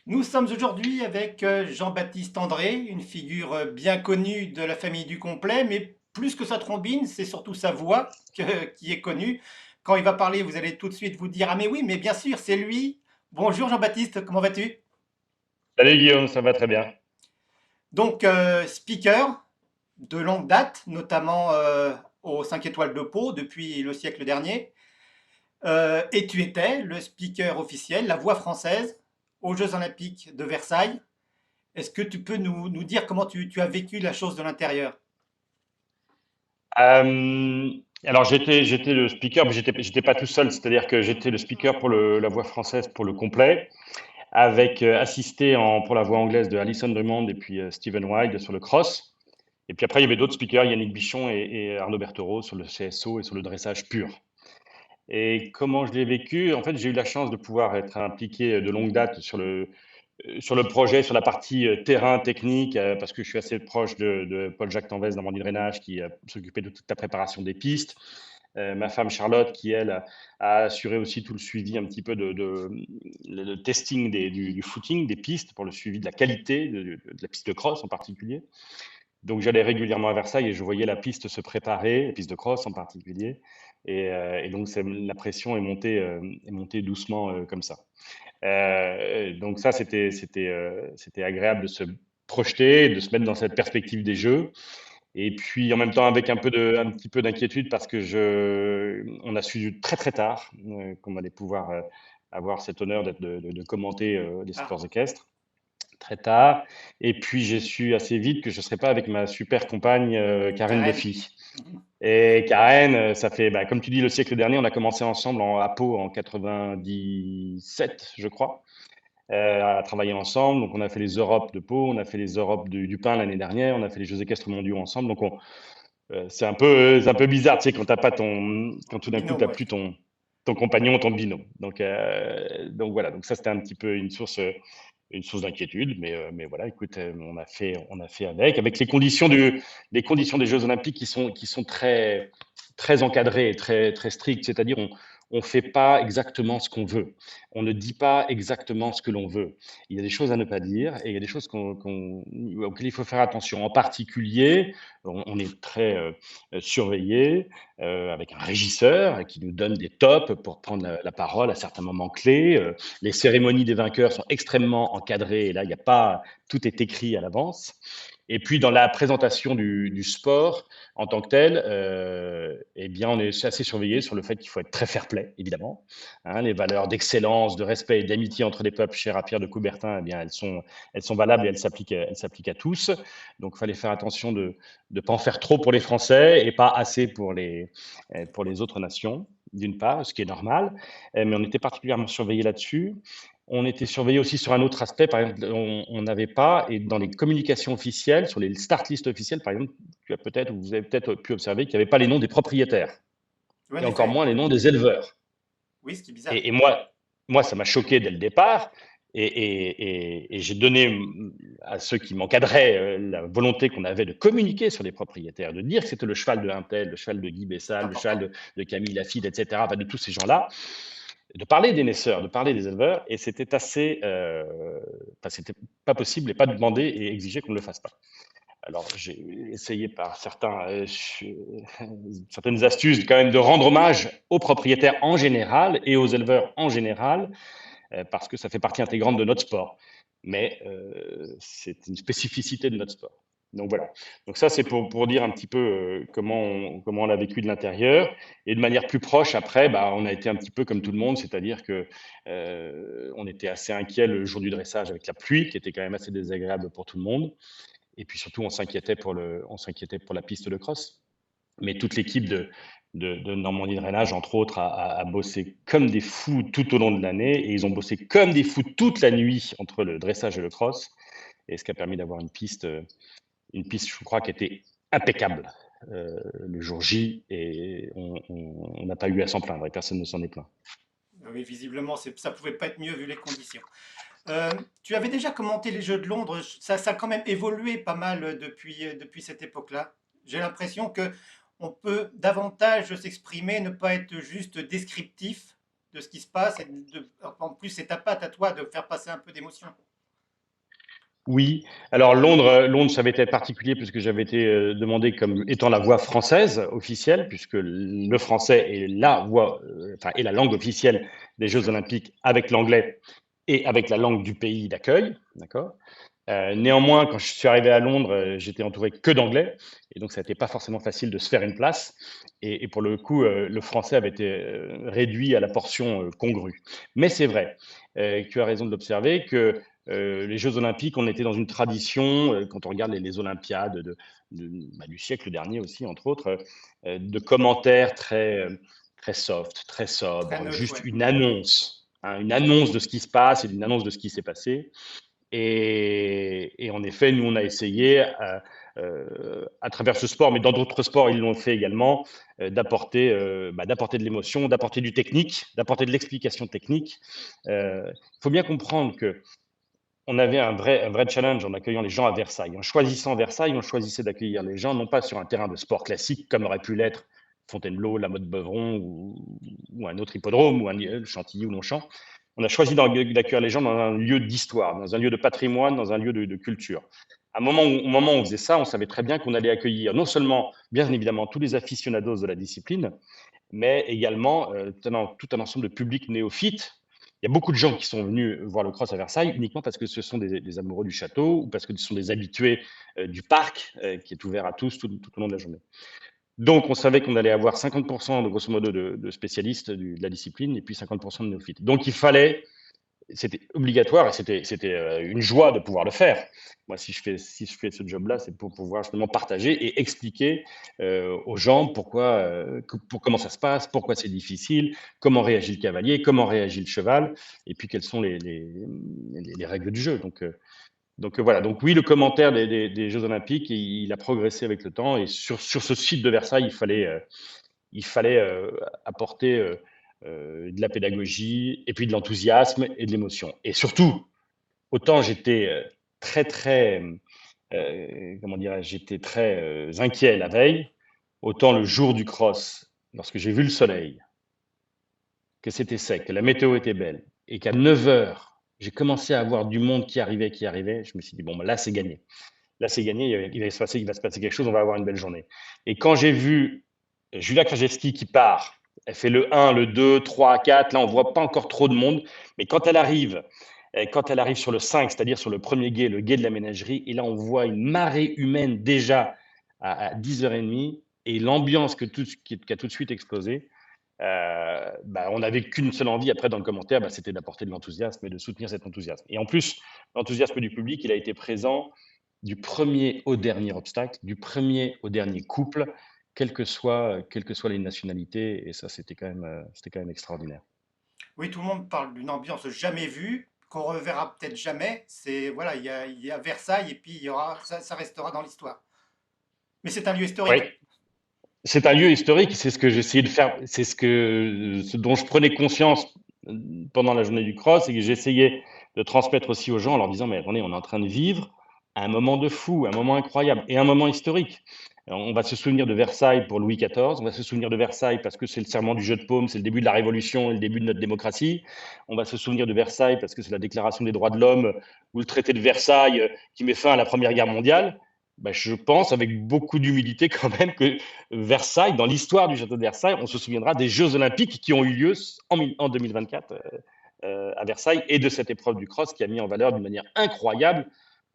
Nous sommes aujourd'hui avec Jean-Baptiste André, une figure bien connue de la famille du complet, mais plus que sa trombine, c'est surtout sa voix qui est connue. Quand il va parler, vous allez tout de suite vous dire, ah mais oui, mais bien sûr, c'est lui. Bonjour Jean-Baptiste, comment vas-tu? Salut Guillaume, ça va très bien. Donc, speaker de longue date, notamment aux 5 étoiles de Pau depuis le siècle dernier. Et tu étais le speaker officiel, la voix française, aux Jeux Olympiques de Versailles. Est-ce que tu peux nous dire comment tu as vécu la chose de l'intérieur? Euh, alors j'étais le speaker, mais j'étais pas tout seul, c'est-à-dire que j'étais le speaker pour la voix française pour le complet, avec assisté pour la voix anglaise de Alison Drummond et puis Stephen Wilde sur le cross. Et puis après il y avait d'autres speakers, Yannick Bichon et Arnaud Berthereau sur le CSO et sur le dressage pur. Et comment je l'ai vécu? En fait, j'ai eu la chance de pouvoir être impliqué de longue date sur le projet, sur la partie terrain technique, parce que je suis assez proche de Paul-Jacques Tanvez dans mon drainage qui s'occupait de toute la préparation des pistes. Ma femme Charlotte qui, elle, a assuré aussi tout le suivi un petit peu le testing du footing, des pistes, pour le suivi de la qualité de la piste de cross en particulier. Donc j'allais régulièrement à Versailles et je voyais la piste se préparer, la piste de cross en particulier. Et donc la pression est montée doucement comme ça. Donc ça, c'était agréable de se projeter, de se mettre dans cette perspective des jeux. Et puis en même temps avec un petit peu d'inquiétude parce que on a su très très tard qu'on allait pouvoir avoir cet honneur de commenter les Ah, sports équestres très tard. Et puis j'ai su assez vite que je ne serais pas avec ma super compagne Karen Karen. Duffy. Et Karen, ça fait, bah, comme tu dis, le siècle dernier, on a commencé ensemble à Pau en 97, je crois, à travailler ensemble. Donc, on a fait les Europes de Pau, on a fait les Europes du Pain l'année dernière, on a fait les Jeux équestres mondiaux ensemble. Donc, c'est un peu bizarre, tu sais, quand t'as pas quand tout d'un coup, tu Binôme, n'as ouais. plus ton compagnon, ton binôme. Donc voilà. Donc, ça, c'était un petit peu une source d'inquiétude, mais voilà, écoute, on a fait avec les conditions des Jeux Olympiques qui sont très, très encadrées, très, très strictes. C'est-à-dire, on fait pas exactement ce qu'on veut. On ne dit pas exactement ce que l'on veut. Il y a des choses à ne pas dire et il y a des choses auxquelles il faut faire attention. En particulier, on est très surveillé avec un régisseur qui nous donne des tops pour prendre la parole à certains moments clés. Les cérémonies des vainqueurs sont extrêmement encadrées et là, il n'y a pas, tout est écrit à l'avance. Et puis, dans la présentation du sport en tant que tel, eh bien, on est assez surveillé sur le fait qu'il faut être très fair-play, évidemment. Hein, les valeurs d'excellence, de respect et d'amitié entre les peuples, chères à Pierre de Coubertin, eh bien, elles sont valables et elles s'appliquent à tous. Donc, il fallait faire attention de ne pas en faire trop pour les Français et pas assez pour les autres nations, d'une part, ce qui est normal. Mais on était particulièrement surveillé là-dessus. On était surveillé aussi sur un autre aspect, par exemple, on n'avait pas, et dans les communications officielles, sur les start lists officielles, par exemple, tu as peut-être, ou vous avez peut-être pu observer qu'il n'y avait pas les noms des propriétaires, Oui, en et encore effet. moins les noms des éleveurs. Oui, ce qui est bizarre. Et moi, ça m'a choqué dès le départ, et j'ai donné à ceux qui m'encadraient la volonté qu'on avait de communiquer sur les propriétaires, de dire que c'était le cheval de Intel, le cheval de Guy C'est Bessal, le cheval important. de Camille Lafitte, etc., enfin, de tous ces gens-là, de parler des naisseurs, de parler des éleveurs, et c'était assez, enfin, c'était pas possible et pas demandé et exigé qu'on ne le fasse pas. Alors j'ai essayé par certaines astuces quand même de rendre hommage aux propriétaires en général et aux éleveurs en général, parce que ça fait partie intégrante de notre sport. Mais c'est une spécificité de notre sport. Donc voilà. Donc ça, c'est pour dire un petit peu comment on l'a vécu de l'intérieur. Et de manière plus proche, après, bah, on a été un petit peu comme tout le monde, c'est-à-dire que on était assez inquiet le jour du dressage avec la pluie, qui était quand même assez désagréable pour tout le monde. Et puis surtout, on s'inquiétait pour la piste de cross. Mais toute l'équipe de Normandie Drainage, entre autres, a bossé comme des fous tout au long de l'année et ils ont bossé comme des fous toute la nuit entre le dressage et le cross. Et ce qui a permis d'avoir une piste, je crois, qui était impeccable le jour J et on n'a pas eu à s'en plaindre et personne ne s'en est plaint. Oui, visiblement, ça pouvait pas être mieux vu les conditions. Tu avais déjà commenté les Jeux de Londres. Ça a quand même évolué pas mal depuis cette époque-là. J'ai l'impression que on peut davantage s'exprimer, ne pas être juste descriptif de ce qui se passe. En plus, c'est ta patte à toi de faire passer un peu d'émotion. Oui. Alors Londres, Londres, ça avait été particulier puisque j'avais été demandé comme étant la voix française officielle, puisque le français est la voix, enfin, est la langue officielle des Bien Jeux sûr. Olympiques avec l'anglais et avec la langue du pays d'accueil, d'accord. Néanmoins, quand je suis arrivé à Londres, j'étais entouré que d'anglais, et donc ça n'était pas forcément facile de se faire une place. Et pour le coup, le français avait été réduit à la portion congrue. Mais c'est vrai, tu as raison de l'observer, que les Jeux Olympiques, on était dans une tradition, quand on regarde les Olympiades du siècle dernier aussi, entre autres, de commentaires très soft, très Très sobres, neutre, juste ouais. une annonce de ce qui se passe et une annonce de ce qui s'est passé. Et en effet, nous, on a essayé, à travers ce sport, mais dans d'autres sports, ils l'ont fait également, d'apporter de l'émotion, d'apporter du technique, d'apporter de l'explication technique. Il faut bien comprendre que on avait un vrai challenge en accueillant les gens à Versailles. En choisissant Versailles, on choisissait d'accueillir les gens non pas sur un terrain de sport classique comme aurait pu l'être Fontainebleau, la Motte Beuvron ou un autre hippodrome ou un Chantilly ou Longchamp. On a choisi d'accueillir les gens dans un lieu d'histoire, dans un lieu de patrimoine, dans un lieu de culture. Au moment où on faisait ça, on savait très bien qu'on allait accueillir non seulement, bien évidemment, tous les aficionados de la discipline, mais également tout un ensemble de publics néophytes. Il y a beaucoup de gens qui sont venus voir le cross à Versailles uniquement parce que ce sont des amoureux du château ou parce que ce sont des habitués du parc qui est ouvert à tous tout au long de la journée. Donc, on savait qu'on allait avoir 50% de grosso modo de spécialistes de la discipline et puis 50% de néophytes. Donc, il fallait, c'était obligatoire et c'était une joie de pouvoir le faire. Moi, si je fais ce job-là, c'est pour pouvoir justement partager et expliquer aux gens comment ça se passe, pourquoi c'est difficile, comment réagit le cavalier, comment réagit le cheval, et puis quelles sont les règles du jeu. Donc voilà, donc oui, le commentaire des Jeux Olympiques, il a progressé avec le temps, et sur ce site de Versailles, il fallait apporter de la pédagogie, et puis de l'enthousiasme et de l'émotion. Et surtout, autant j'étais très, comment dirais-je, j'étais très inquiet la veille, autant le jour du cross, lorsque j'ai vu le soleil, que c'était sec, que la météo était belle, et qu'à 9 heures, j'ai commencé à avoir du monde qui arrivait, je me suis dit, bon, ben là, c'est gagné. Là, c'est gagné, il va se passer quelque chose, on va avoir une belle journée. Et quand j'ai vu Julia Krajewski qui part, elle fait le 1, le 2, 3, 4, là, on voit pas encore trop de monde, mais quand elle arrive sur le 5, c'est-à-dire sur le premier gué, le gué de la ménagerie, et là, on voit une marée humaine déjà à 10h30, et l'ambiance qui a tout de suite explosé. On n'avait qu'une seule envie après dans le commentaire, c'était d'apporter de l'enthousiasme et de soutenir cet enthousiasme. Et en plus, l'enthousiasme du public, il a été présent du premier au dernier obstacle, du premier au dernier couple, quelles que soient les nationalités. Et ça, c'était quand même extraordinaire. Oui, tout le monde parle d'une ambiance jamais vue, qu'on reverra peut-être jamais. C'est voilà, il y a Versailles et puis il y aura, ça restera dans l'histoire. Mais c'est un lieu Oui, historique. c'est un lieu historique, c'est ce que j'essayais de faire, ce dont je prenais conscience pendant la journée du cross, et que j'essayais de transmettre aussi aux gens en leur disant, mais attendez, on est en train de vivre un moment de fou, un moment incroyable et un moment historique. Alors, on va se souvenir de Versailles pour Louis XIV, on va se souvenir de Versailles parce que c'est le serment du jeu de paume, c'est le début de la Révolution et le début de notre démocratie. On va se souvenir de Versailles parce que c'est la Déclaration des droits de l'homme ou le traité de Versailles qui met fin à la Première Guerre mondiale. Je pense avec beaucoup d'humilité quand même que Versailles, dans l'histoire du château de Versailles, on se souviendra des Jeux Olympiques qui ont eu lieu en 2024 à Versailles, et de cette épreuve du cross qui a mis en valeur d'une manière incroyable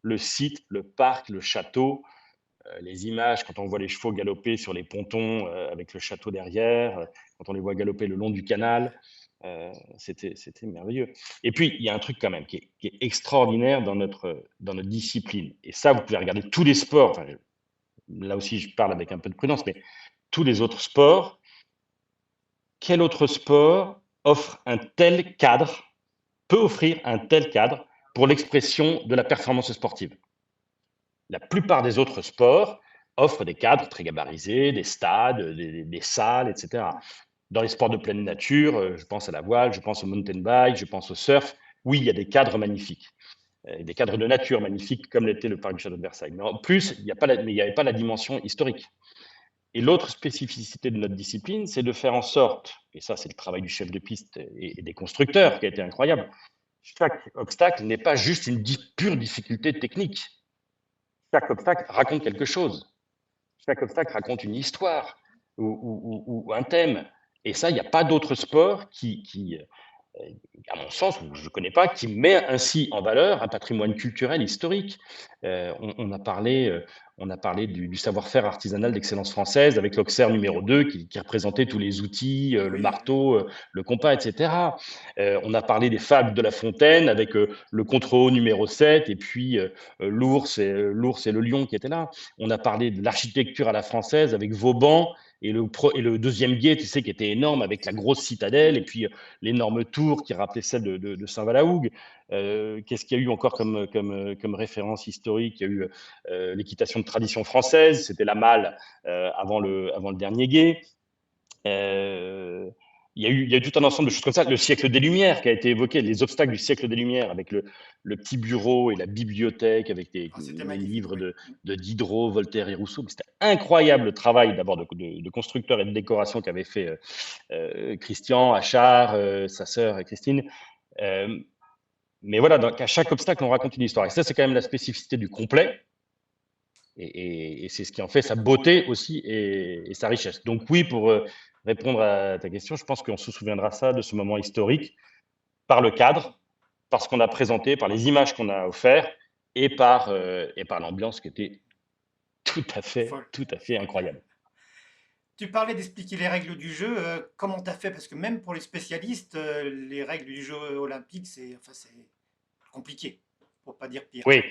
le site, le parc, le château, les images quand on voit les chevaux galoper sur les pontons avec le château derrière, quand on les voit galoper le long du canal. C'était merveilleux. Et puis, il y a un truc quand même qui est extraordinaire dans notre discipline. Et ça, vous pouvez regarder tous les sports. Enfin, là aussi, je parle avec un peu de prudence, mais tous les autres sports, quel autre sport offre un tel cadre, peut offrir un tel cadre pour l'expression de la performance sportive? La plupart des autres sports offrent des cadres très gabarisés, des stades, des salles, etc. Dans les sports de pleine nature, je pense à la voile, je pense au mountain bike, je pense au surf. Oui, il y a des cadres magnifiques, des cadres de nature magnifiques, comme l'était le parc du Château de Versailles. Mais en plus, il n'y avait pas la dimension historique. Et l'autre spécificité de notre discipline, c'est de faire en sorte, et ça c'est le travail du chef de piste et des constructeurs qui a été incroyable, chaque obstacle n'est pas juste une pure difficulté technique. Chaque obstacle raconte quelque chose. Chaque obstacle raconte une histoire ou un thème. Et ça, il n'y a pas d'autre sport à mon sens, je ne connais pas, qui met ainsi en valeur un patrimoine culturel historique. On a parlé du savoir-faire artisanal d'excellence française avec l'Auxerre numéro 2 qui représentait tous les outils, le Oui, marteau, le compas, etc. On a parlé des fables de La Fontaine avec le contre-haut numéro 7 et puis l'ours et le lion qui étaient là. On a parlé de l'architecture à la française avec Vauban et le deuxième guet, tu sais, qui était énorme avec la grosse citadelle et puis l'énorme tour qui rappelait celle de Saint-Valahougue. Qu'est-ce qu'il y a eu encore comme référence historique? Il y a eu l'équitation de tradition française, c'était la malle avant le dernier guet. Il y a eu tout un ensemble de choses comme ça. Le siècle des Lumières qui a été évoqué, les obstacles du siècle des Lumières avec le petit bureau et la bibliothèque avec c'était les magnifique, livres oui. de Diderot, Voltaire et Rousseau. C'était incroyable le travail d'abord de constructeur et de décoration qu'avait fait Christian, Achard, sa sœur Christine. Mais voilà, donc à chaque obstacle, on raconte une histoire. Et ça, c'est quand même la spécificité du complet. Et c'est ce qui en fait sa beauté aussi et sa richesse. Donc oui, pour répondre à ta question, je pense qu'on se souviendra ça de ce moment historique par le cadre, par ce qu'on a présenté, par les images qu'on a offertes et par l'ambiance qui était Folle, tout à fait folle. incroyable. Tu parlais d'expliquer les règles du jeu. Comment tu as fait? Parce que même pour les spécialistes, les règles du jeu olympique, c'est compliqué, pour pas dire pire. Oui,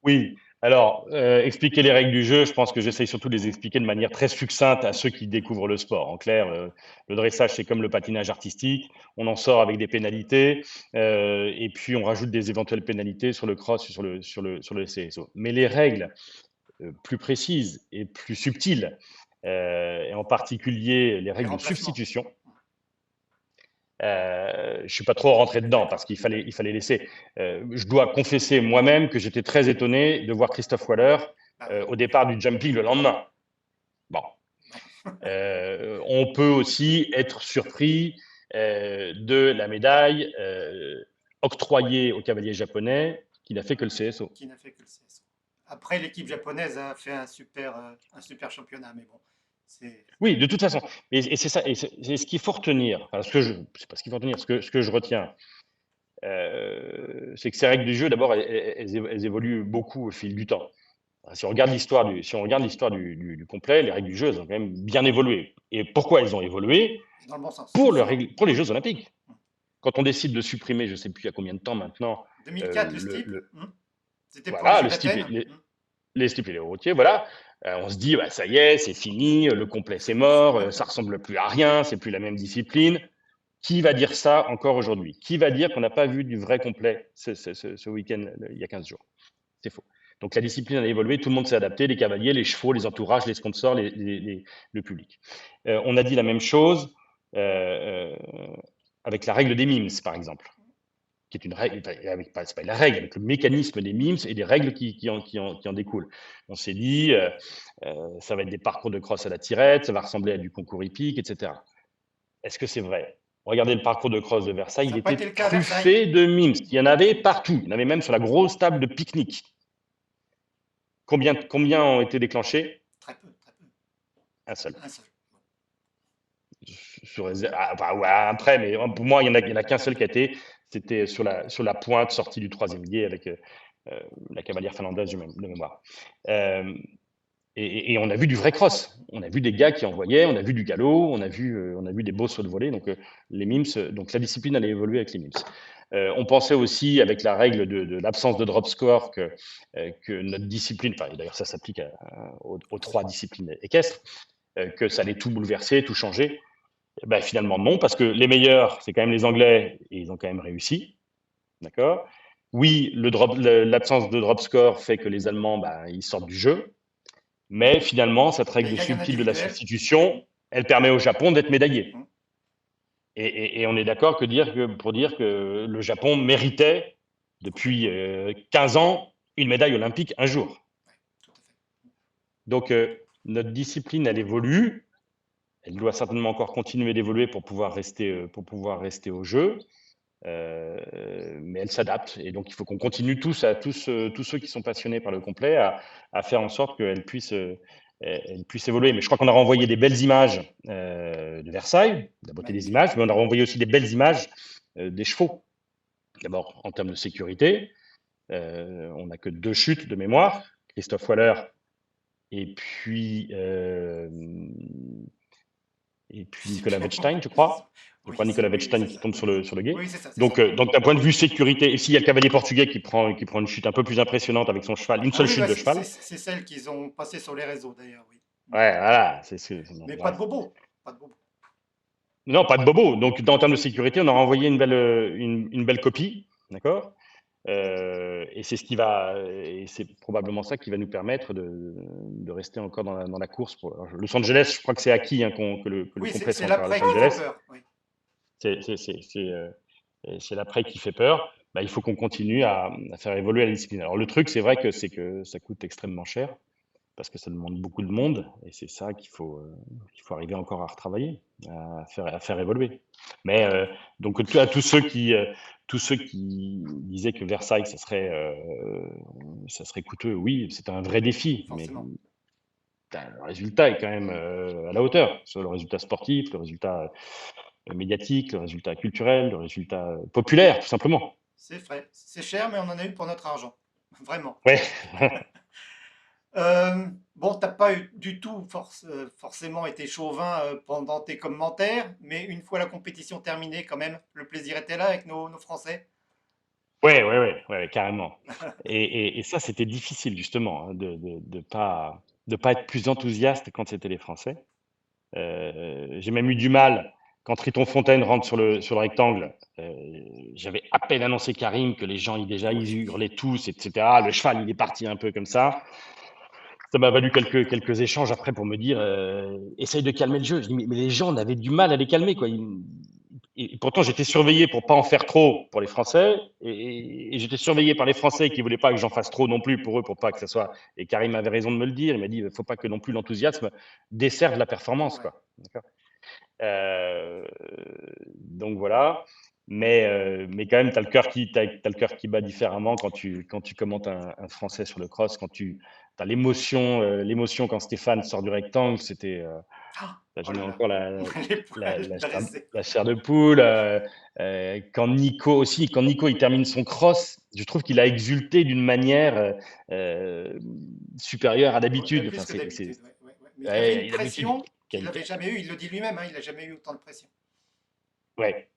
oui. Alors, expliquer les règles du jeu, je pense que j'essaye surtout de les expliquer de manière très succincte à ceux qui découvrent le sport. En clair, le dressage, c'est comme le patinage artistique. On en sort avec des pénalités et puis on rajoute des éventuelles pénalités sur le cross, sur le CSO. Mais les règles plus précises et plus subtiles, et en particulier les Les règles de remplacements. substitution, je ne suis pas trop rentré dedans parce qu'il fallait laisser. Je dois confesser moi-même que j'étais très étonné de voir Christophe Waller Bah oui. au départ du jumping le lendemain. Bon, on peut aussi être surpris de la médaille octroyée au cavalier japonais qui n'a fait que le CSO. Qui n'a fait que le CSO. Après, l'équipe japonaise a fait un super championnat, mais bon, c'est. Oui, de toute façon. Et c'est ça, et c'est ce qu'il faut retenir. Enfin, c'est pas ce qu'il faut retenir, ce que je retiens, c'est que ces règles du jeu, d'abord, elles évoluent beaucoup au fil du temps. Si on regarde du complet, les règles du jeu, elles ont quand même bien évolué. Et pourquoi elles ont évolué? Dans le bon sens. Pour les Jeux Olympiques. Quand on décide de supprimer, je ne sais plus il y a combien de temps maintenant, 2004, le STIP, c'était pour les voilà, Jeux d'Athènes. les steeple et les routiers, voilà. On se dit, bah, ça y est, c'est fini, le complet c'est mort, ça ressemble plus à rien, c'est plus la même discipline. Qui va dire ça encore aujourd'hui? Qui va dire qu'on n'a pas vu du vrai complet ce week-end, il y a 15 jours? C'est faux. Donc la discipline a évolué, tout le monde s'est adapté, les cavaliers, les chevaux, les entourages, les sponsors, le public. On a dit la même chose avec la règle des mimes, par exemple, qui est une règle, c'est pas la règle, avec le mécanisme des mimes et les règles qui en découlent. On s'est dit, ça va être des parcours de cross à la tirette, ça va ressembler à du concours hippique, etc. Est-ce que c'est vrai? Regardez le parcours de cross de Versailles, Ça il n'a pas était été le cas à Versailles. truffé de mimes. Il y en avait partout. Il y en avait même sur la grosse table de pique-nique. Combien ont été déclenchés? Très peu, très peu. Un seul. Un seul. Après, mais pour moi, il n'y en a qu'un seul qui a été. C'était sur la pointe sortie du troisième guet avec la cavalière finlandaise de mémoire. Et on a vu du vrai cross. On a vu des gars qui envoyaient, on a vu du galop, on a vu des beaux sauts de volée. Donc, les mimes, donc la discipline allait évoluer avec les mimes. On pensait aussi, avec la règle de l'absence de drop score, que notre discipline, enfin, d'ailleurs, ça s'applique aux 3 disciplines équestres, que ça allait tout bouleverser, tout changer. Ben, finalement, non, parce que les meilleurs, c'est quand même les Anglais, et ils ont quand même réussi. D'accord? Oui, l'absence de drop score fait que les Allemands, ben, ils sortent du jeu. Mais finalement, cette Les règle gagnants subtile de la individuels. substitution, elle permet au Japon d'être médaillé. Et on est d'accord pour dire que le Japon méritait, depuis 15 ans, une médaille olympique un jour. Donc, notre discipline, elle évolue. Elle doit certainement encore continuer d'évoluer pour pouvoir rester au jeu. mais elle s'adapte. Et donc, il faut qu'on continue tous ceux qui sont passionnés par le complet, à faire en sorte elle puisse évoluer. Mais je crois qu'on a renvoyé des belles images de Versailles, de la beauté des Magnifique. images, mais on a renvoyé aussi des belles images des chevaux. D'abord, en termes de sécurité, on n'a que 2 chutes de mémoire, Christophe Waller et puis, euh, et Je puis sais Nicolas plus. Wettstein, je crois. Je Oui, crois Nicolas oui, oui, Wettstein c'est qui ça. tombe sur le guet. Oui, c'est ça, c'est ça. Donc d'un point de vue sécurité, et s'il y a le cavalier portugais qui prend une chute un peu plus impressionnante avec son cheval, une Ah seule oui, chute bah, de cheval. c'est celle qu'ils ont passée sur les réseaux d'ailleurs, oui. Ouais, voilà. Mais pas de Bref. bobo. Pas de bobo. Non, pas de bobo. Donc, en termes de sécurité, on a renvoyé une belle copie, d'accord. Et c'est et c'est probablement ça qui va nous permettre de rester encore dans la course. Alors, Los Angeles, je crois que c'est acquis, hein, que le Oui, complet c'est soit encore à l'après Los qui fait Angeles. peur. Oui. C'est l'après qui fait peur. Bah, il faut qu'on continue à faire évoluer la discipline. Alors, le truc, c'est vrai que ça coûte extrêmement cher parce que ça demande beaucoup de monde, et c'est ça qu'il faut arriver encore à retravailler, à faire évoluer. Mais donc à tous ceux qui disaient que Versailles ça serait coûteux, oui, c'est un vrai défi, mais Forcément. le résultat est quand même à la hauteur, sur le résultat sportif, le résultat médiatique, le résultat culturel, le résultat populaire, tout simplement. C'est vrai. C'est cher, mais on en a eu pour notre argent. Vraiment. Ouais. Bon, t'as pas eu du tout forcément été chauvin pendant tes commentaires, mais une fois la compétition terminée, quand même, le plaisir était là avec nos Français. Ouais, carrément. Et ça, c'était difficile justement, hein, de pas être plus enthousiaste quand c'était les Français. J'ai même eu du mal quand Triton Fontaine rentre sur le rectangle. J'avais à peine annoncé Karim que les gens ils Oui. hurlaient tous, etc. Le cheval, il est parti un peu comme ça. Ça m'a valu quelques échanges après pour me dire, essaye de calmer le jeu. Je dis, mais les gens, on avait du mal à les calmer, quoi. Et pourtant, j'étais surveillé pour pas en faire trop pour les Français, et j'étais surveillé par les Français qui voulaient pas que j'en fasse trop non plus pour eux, pour pas que ça soit. Et Karim avait raison de me le dire. Il m'a dit, il faut pas que non plus l'enthousiasme desserve la performance, Ouais. quoi. D'accord. Euh, donc voilà. Mais quand même, tu as le cœur qui bat différemment quand tu commentes un Français sur le cross, quand tu as l'émotion quand Stéphane sort du rectangle, c'était. Ah, oh J'en ai là là, encore les poils dressés. la chair de poule. Quand Nico il termine son cross, je trouve qu'il a exulté d'une manière supérieure à Ouais, d'habitude. Enfin, plus que d'habitude. Ouais, ouais, ouais. Mais il y avait une ouais, d'habitude, pression qu'il n'avait jamais eue. Il le dit lui-même, hein, il n'a jamais eu autant de pression. ouais,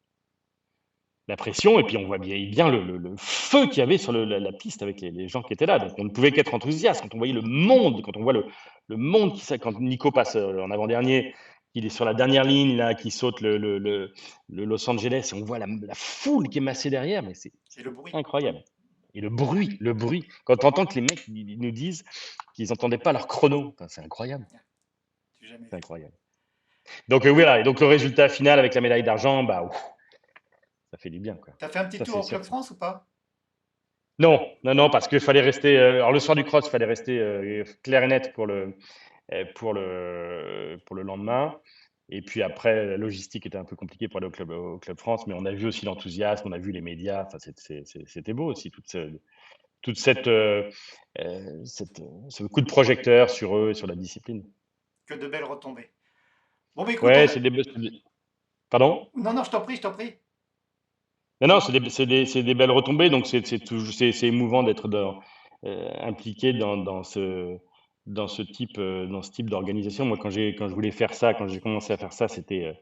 la pression, et puis on voit bien le feu qu'il y avait sur la piste avec les gens qui étaient là. Donc on ne pouvait qu'être enthousiaste quand on voyait le monde, quand on voit le monde quand Nico passe en avant-dernier, il est sur la dernière ligne là, qui saute le Los Angeles, et on voit la foule qui est massée derrière, mais c'est Et le bruit. incroyable. Et le bruit, quand on entend que les mecs ils nous disent qu'ils n'entendaient pas leur chrono, enfin, c'est incroyable, J'ai jamais c'est vu. incroyable. Donc voilà, et donc le résultat final avec la médaille d'argent, bah ouf, ça fait du bien, quoi. T'as fait un petit Ça tour c'est au sûr. Club France ou pas? Non, parce qu'il fallait rester. Alors, le soir du cross, il fallait rester clair et net pour le lendemain. Et puis après, la logistique était un peu compliquée pour aller au Club France, mais on a vu aussi l'enthousiasme, on a vu les médias. Enfin, c'était beau aussi, toute ce coup de projecteur sur eux et sur la discipline. Que de belles retombées. Bon, bah écoute, Ouais, on a... Pardon? Non, non, je t'en prie, je t'en prie. Non, c'est des belles retombées, donc c'est émouvant d'être impliqué dans ce type d'organisation. Moi, quand je voulais faire ça, quand j'ai commencé à faire ça, c'était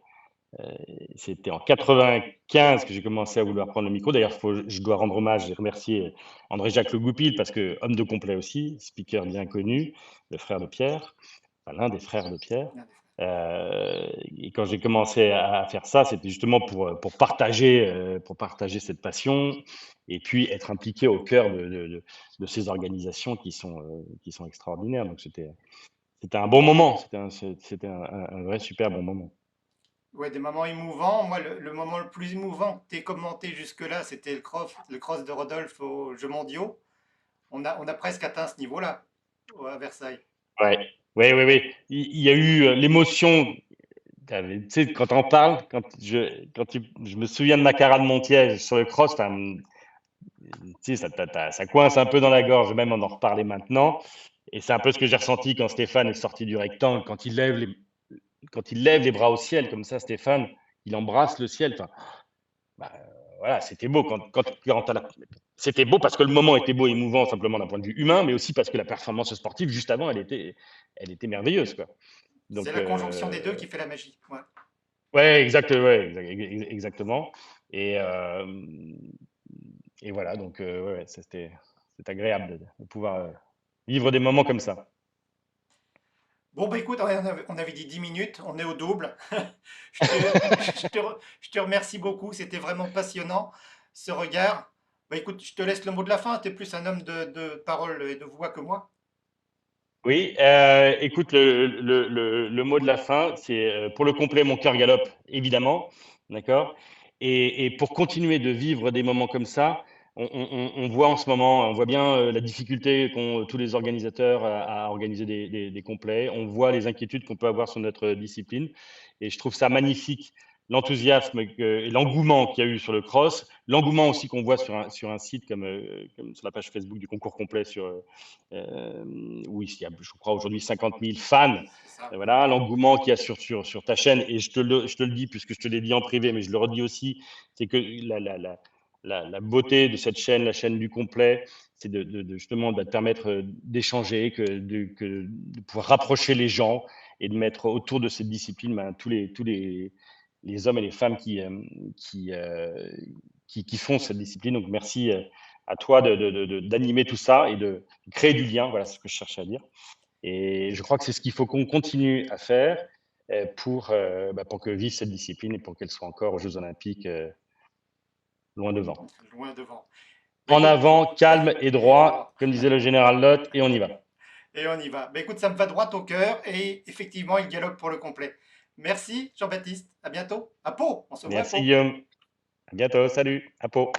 en 95 que j'ai commencé à vouloir prendre le micro. D'ailleurs, je dois rendre hommage et remercier André-Jacques Le Goupil, parce que homme de complet aussi, speaker bien connu, le frère de Pierre, enfin, l'un des frères de Pierre. Et quand j'ai commencé à faire ça, c'était justement pour partager cette passion, et puis être impliqué au cœur de ces organisations qui sont extraordinaires. Donc c'était un bon moment, c'était un vrai super bon moment. Ouais, des moments émouvants. Moi, le moment le plus émouvant que tu commenté jusque-là, c'était le cross de Rodolphe aux Jeux mondiaux. On a presque atteint ce niveau-là à Versailles. Ouais, ouais. Il y a eu l'émotion. Tu sais, quand on parle, je me souviens de ma Cara de Montiel sur le cross, tu sais, ça coince un peu dans la gorge, même en reparler maintenant. Et c'est un peu ce que j'ai ressenti quand Stéphane est sorti du rectangle, quand il lève les bras au ciel comme ça, Stéphane, il embrasse le ciel. Enfin, bah, voilà, c'était beau c'était beau parce que le moment était beau et émouvant simplement d'un point de vue humain, mais aussi parce que la performance sportive juste avant, elle était merveilleuse, quoi. C'est Donc, la conjonction des deux qui fait la magie. Ouais. exactement. Et, euh, et voilà, donc c'est agréable de pouvoir vivre des moments comme ça. Bon, bah écoute, on avait dit 10 minutes, on est au double. Je te remercie beaucoup, c'était vraiment passionnant ce regard. Bah écoute, je te laisse le mot de la fin, tu es plus un homme de parole et de voix que moi. Oui, écoute, le mot de la fin, c'est pour le complet, mon cœur galope, évidemment, d'accord? Et pour continuer de vivre des moments comme ça, on voit en ce moment, on voit bien la difficulté qu'ont tous les organisateurs à organiser des complets, on voit les inquiétudes qu'on peut avoir sur notre discipline, et je trouve ça magnifique, l'enthousiasme et l'engouement qu'il y a eu sur le cross, l'engouement aussi qu'on voit sur un site comme sur la page Facebook du concours complet où il y a, je crois, aujourd'hui 50 000 fans. C'est ça. Voilà, l'engouement qu'il y a sur ta chaîne, et je te le dis puisque je te l'ai dit en privé, mais je le redis aussi, c'est que la beauté de cette chaîne, la chaîne du complet, c'est justement de permettre d'échanger, de pouvoir rapprocher les gens et de mettre autour de cette discipline tous les hommes et les femmes qui, euh, qui font cette discipline. Donc merci à toi d'animer tout ça et de créer du lien. Voilà ce que je cherchais à dire. Et je crois que c'est ce qu'il faut qu'on continue à faire pour que vive cette discipline et pour qu'elle soit encore aux Jeux Olympiques loin devant. Loin devant. Bah En écoute, avant, calme et et droit, droit. comme disait le général Lott, et on y va. Et on y va. Bah écoute, ça me va droit au cœur et effectivement, il dialogue pour le complet. Merci Jean-Baptiste, à bientôt. À Pau, on se voit à Merci Pau. Guillaume. À bientôt. Salut. À Pau.